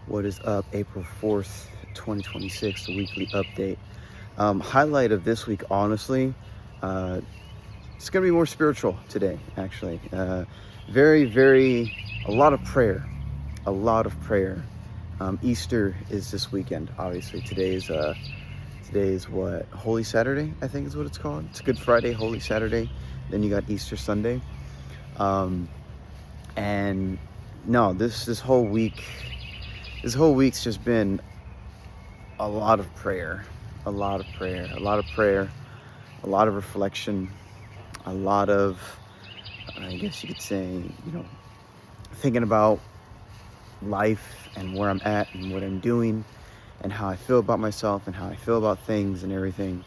What is up? April 4th, 2026, the weekly update. Highlight of this week, honestly, uh, it's going to be more spiritual today, actually. A lot of prayer. A lot of prayer. Easter is this weekend, obviously. Today's what? Holy Saturday, I think is what it's called. It's Good Friday, Holy Saturday. Then you got Easter Sunday. Um, and no, this whole week's just been a lot of prayer, a lot of prayer, a lot of prayer, a lot of reflection, a lot of, I guess you could say, thinking about life and where I'm at and what I'm doing and how I feel about myself and how I feel about things and everything.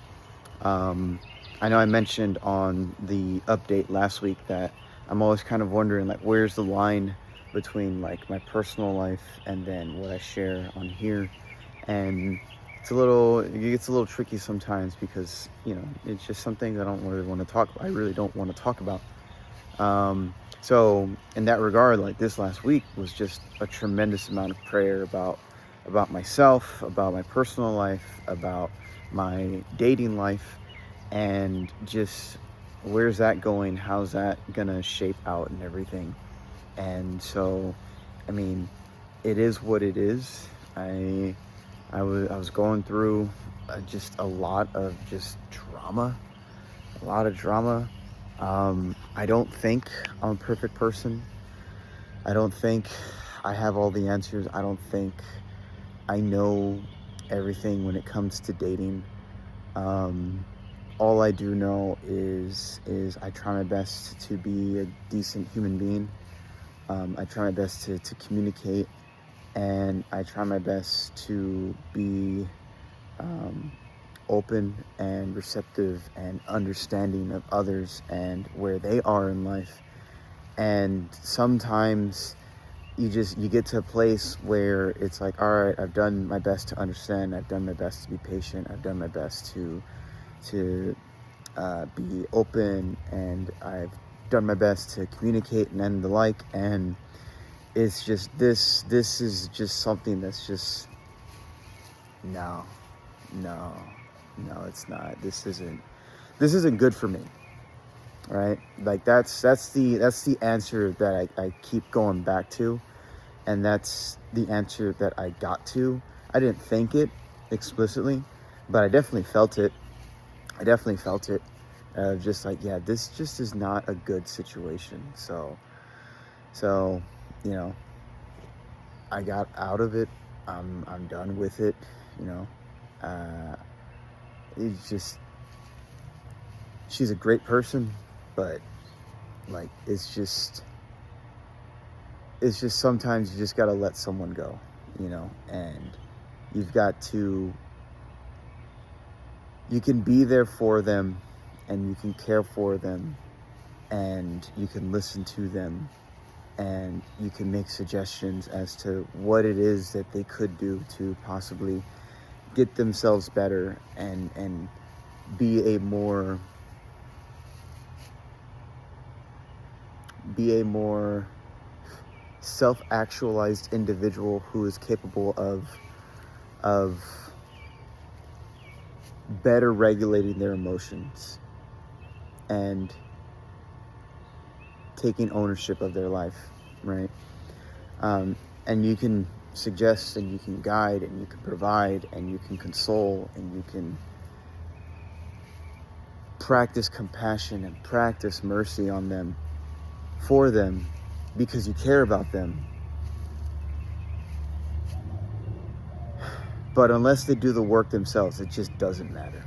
I know I mentioned on the update last week that I'm always kind of wondering, like, where's the line between like my personal life and then what I share on here. And it gets a little tricky sometimes because, it's just something I don't really want to talk about. I really don't want to talk about. So in that regard, like this last week was just a tremendous amount of prayer about myself, about my personal life, about my dating life, and just where's that going? How's that gonna shape out and everything? And so, I mean, it is what it is. I was going through just a lot of just drama, a lot of drama. I don't think I'm a perfect person. I don't think I have all the answers. I don't think I know everything when it comes to dating. All I do know is I try my best to be a decent human being. I try my best to communicate, and I try my best to be open and receptive and understanding of others and where they are in life. And sometimes you get to a place where it's like, all right, I've done my best to understand, I've done my best to be patient, I've done my best to be open, and I've done my best to communicate and the like. And it's just this is just something that's just no, no, no, it's not. This isn't good for me, right? Like that's the answer that I keep going back to, and that's the answer that I got to. I didn't think it explicitly, but I definitely felt it. Just like, yeah, this just is not a good situation. So, you know, I got out of it. I'm done with it. You know, uh, it's just, she's a great person, but like, it's just sometimes you just gotta let someone go, and you've got to, you can be there for them, and you can care for them, and you can listen to them, and you can make suggestions as to what it is that they could do to possibly get themselves better and be a more self-actualized individual who is capable of better regulating their emotions and taking ownership of their life, right? And you can suggest, and you can guide, and you can provide, and you can console, and you can practice compassion and practice mercy on them, for them, because you care about them. But unless they do the work themselves, it just doesn't matter.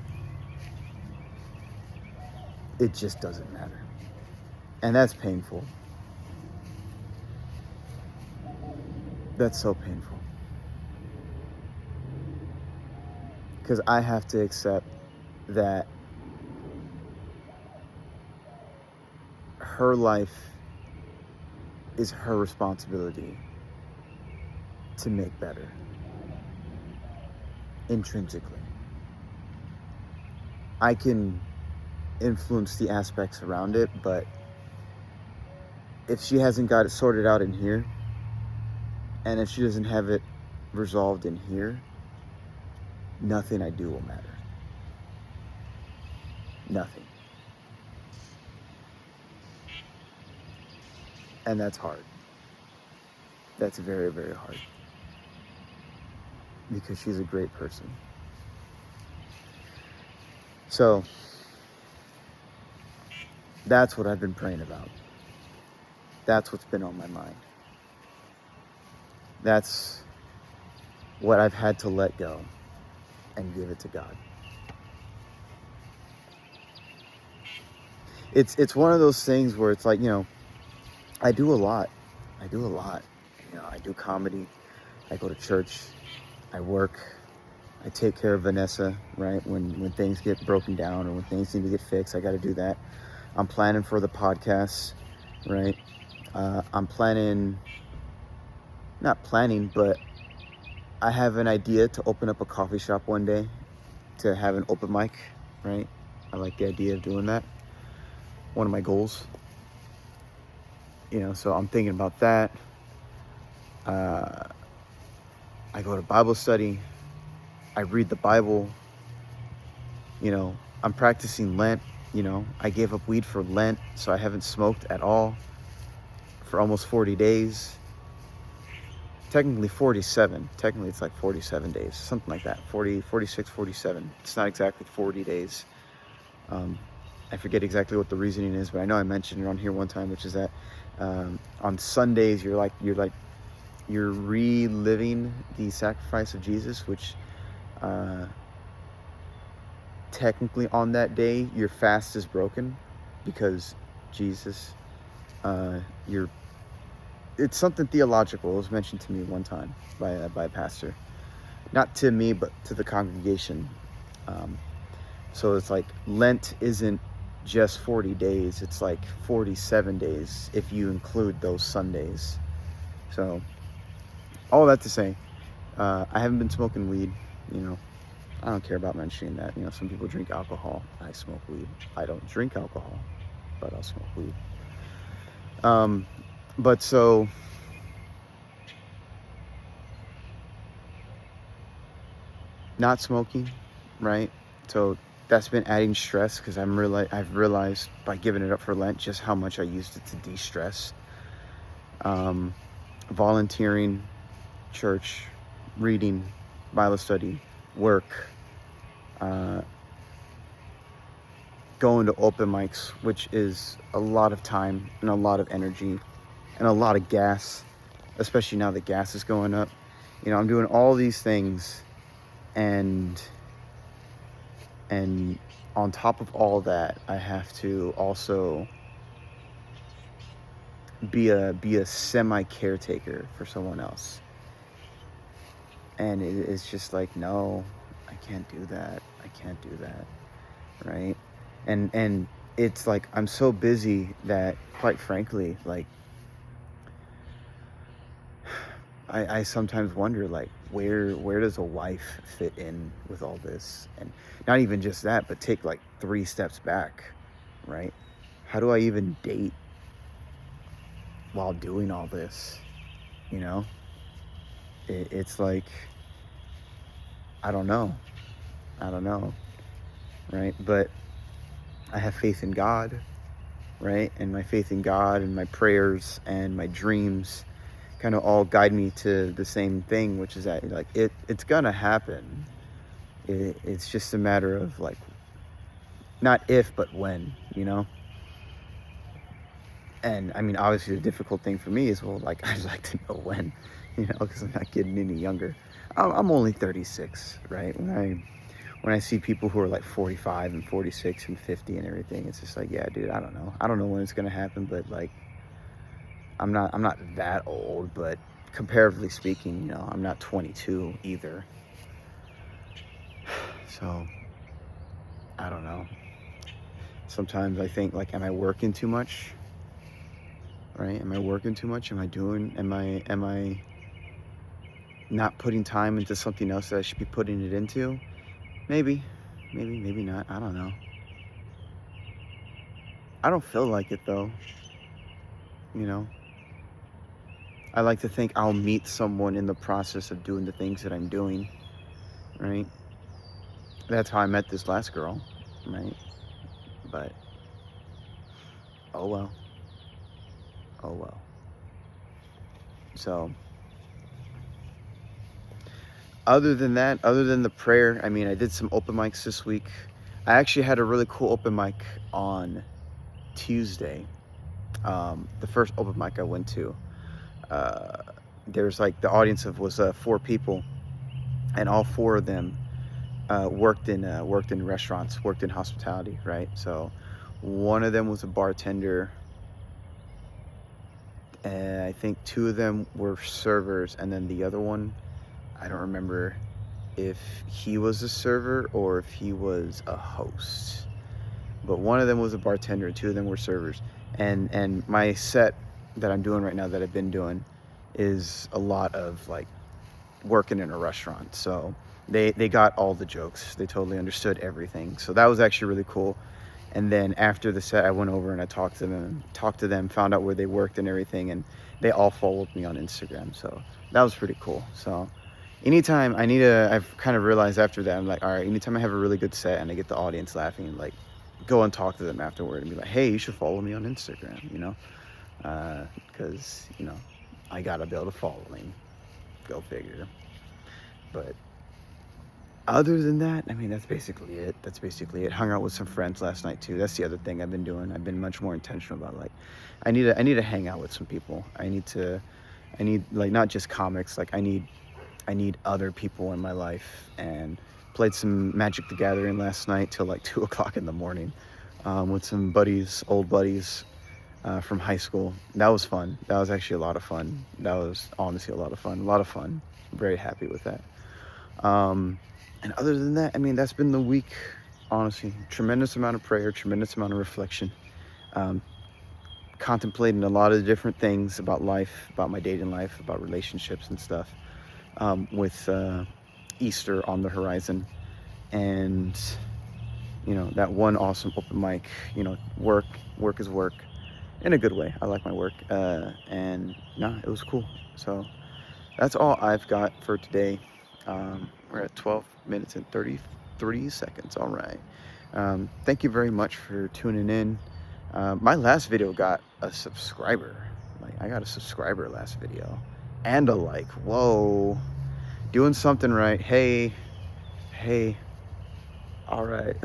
It just doesn't matter. And that's painful. That's so painful. Because I have to accept that her life is her responsibility to make better, intrinsically. I can influence the aspects around it, but if she hasn't got it sorted out in here, and if she doesn't have it resolved in here, nothing I do will matter. Nothing. And that's hard. That's very, very hard. Because she's a great person. So, that's what I've been praying about. That's what's been on my mind. That's what I've had to let go and give it to God. It's one of those things where it's like, I do a lot. I do comedy. I go to church. I work. I take care of Vanessa, right? When things get broken down or when things need to get fixed, I got to do that. I'm planning for the podcast, right? I'm not planning, but I have an idea to open up a coffee shop one day, to have an open mic, right? I like the idea of doing that. One of my goals. So I'm thinking about that. I go to Bible study. I read the Bible. I'm practicing Lent. I gave up weed for Lent, so I haven't smoked at all for almost 40 days. Technically 47. Technically it's like 47 days, something like that. 40, 46, 47. It's not exactly 40 days. I forget exactly what the reasoning is, but I know I mentioned it on here one time, which is that on Sundays you're reliving the sacrifice of Jesus, which technically on that day your fast is broken because Jesus, it's something theological. It was mentioned to me one time by a pastor, not to me but to the congregation. So it's like Lent isn't just 40 days, it's like 47 days if you include those Sundays. So all that to say, I haven't been smoking weed. I don't care about mentioning that. Some people drink alcohol. I smoke weed. I don't drink alcohol, but I'll smoke weed. But so not smoking, right? So that's been adding stress because I've realized by giving it up for Lent just how much I used it to de-stress. Volunteering, church, reading, Bible study, work, going to open mics, which is a lot of time and a lot of energy and a lot of gas, especially now that gas is going up. I'm doing all these things, and on top of all that, I have to also be a semi caretaker for someone else. And it's just like, no, I can't do that. Right? And it's like, I'm so busy that, quite frankly, like, I sometimes wonder, like, where does a wife fit in with all this? And not even just that, but take like 3 steps back, right? How do I even date while doing all this? It's like, I don't know, right? But I have faith in God, right? And my faith in God and my prayers and my dreams kind of all guide me to the same thing, which is that, like, it's gonna happen. It's just a matter of, like, not if but when. And I mean, obviously the difficult thing for me is, well, like, I'd like to know when, because I'm not getting any younger. I'm only 36, right? When I see people who are like 45 and 46 and 50 and everything, it's just like, yeah, dude, I don't know when it's gonna happen, but like, I'm not that old, but comparatively speaking, I'm not 22 either. So I don't know. Sometimes I think, like, am I working too much? Right? Am I working too much? Am I not putting time into something else that I should be putting it into? Maybe not. I don't know. I don't feel like it though. I like to think I'll meet someone in the process of doing the things that I'm doing, right? That's how I met this last girl, right? But, oh well. Oh well. So, other than that, other than the prayer, I mean, I did some open mics this week. I actually had a really cool open mic on Tuesday. The first open mic I went to, there's like the audience was 4 people, and all 4 of them worked in restaurants, worked in hospitality, right? So one of them was a bartender, and I think 2 of them were servers, and then the other one, I don't remember if he was a server or if he was a host, but one of them was a bartender and 2 of them were servers. And my set that I'm doing right now, that I've been doing, is a lot of like working in a restaurant. So they got all the jokes. They totally understood everything. So that was actually really cool. And then after the set, I went over and I talked to them, found out where they worked and everything, and they all followed me on Instagram. So that was pretty cool. So anytime I've kind of realized after that, I'm like, all right, anytime I have a really good set and I get the audience laughing, like, go and talk to them afterward and be like, hey, you should follow me on Instagram, you know? Because, you know, I gotta be able to follow him. Go figure. But other than that, I mean, that's basically it. Hung out with some friends last night too. That's the other thing I've been doing. I've been much more intentional about, like, I need to hang out with some people. I need like, not just comics, like I need other people in my life. And played some Magic the Gathering last night till like 2 o'clock in the morning, with some old buddies from high school. That was fun. That was actually a lot of fun. That was honestly a lot of fun. Very happy with that. And other than that, I mean, that's been the week, honestly. Tremendous amount of prayer, tremendous amount of reflection, contemplating a lot of different things about life, about my dating life, about relationships and stuff, with Easter on the horizon. And, you know, that one awesome open mic, you know, work is work in a good way. I like my work. And no, it was cool. So that's all I've got for today. We're at 12 minutes and 33 seconds. All right. Thank you very much for tuning in. My last video got a subscriber. Like, I got a subscriber last video and a like. Whoa, doing something right. Hey, all right.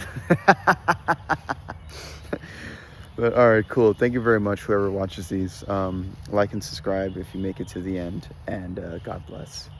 But all right, cool. Thank you very much, whoever watches these. Like and subscribe if you make it to the end, and God bless.